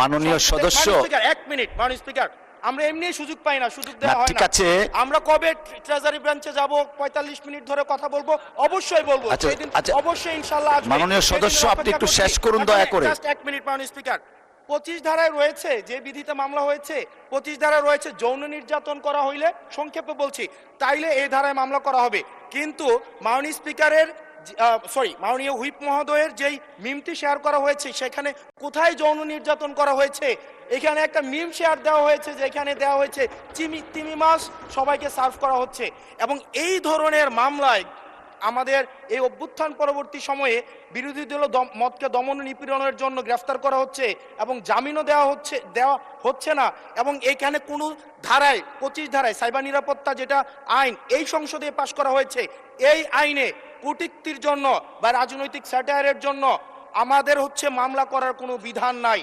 মাননীয় সদস্য, এক মিনিট মাননীয় স্পিকার, আমরা এমনি সুযোগ পাই না, সুযোগ দেওয়া হয় ঠিক না। আছে, আমরা কবে ট্রেজারি ব্রাঞ্চে যাব, 45 মিনিট ধরে কথা বলবো, অবশ্যই বলবো, সেদিন অবশ্যই ইনশাআল্লাহ আসবে। মাননীয় সদস্য, আপনি একটু শেষ করুন দয়া করে। জাস্ট এক মিনিট মাননীয় স্পিকার, 25 ধারায় রয়েছে, যে বিধিতে মামলা হয়েছে 25 ধারায় রয়েছে যৌন নির্যাতন করা হইলে, সংক্ষেপে বলছি, তাইলে এই ধারায় মামলা করা হবে। কিন্তু মাননীয় স্পিকারের মাননীয় হুইপ মহোদয়ের যেই মিমটি শেয়ার করা হয়েছে, সেখানে কোথায় যৌন নির্যাতন করা হয়েছে? এখানে একটা মিম শেয়ার দেওয়া হয়েছে, যেখানে দেওয়া হয়েছে তিমি মাছ সবাইকে সার্ভ করা হচ্ছে। এবং এই ধরনের মামলায় আমাদের এই অভ্যুত্থান পরবর্তী সময়ে বিরোধী দল মতকে দমন নিপীড়নের জন্য গ্রেফতার করা হচ্ছে এবং জামিনও দেওয়া হচ্ছে না। এবং এইখানে কোনো ধারায় 25 ধারায় সাইবার নিরাপত্তা যেটা আইন এই সংসদে পাশ করা হয়েছে, এই আইনে কূটনীতির জন্য বা রাজনৈতিক স্যাটায়ারের জন্য আমাদের মামলা করার কোনো বিধান নাই।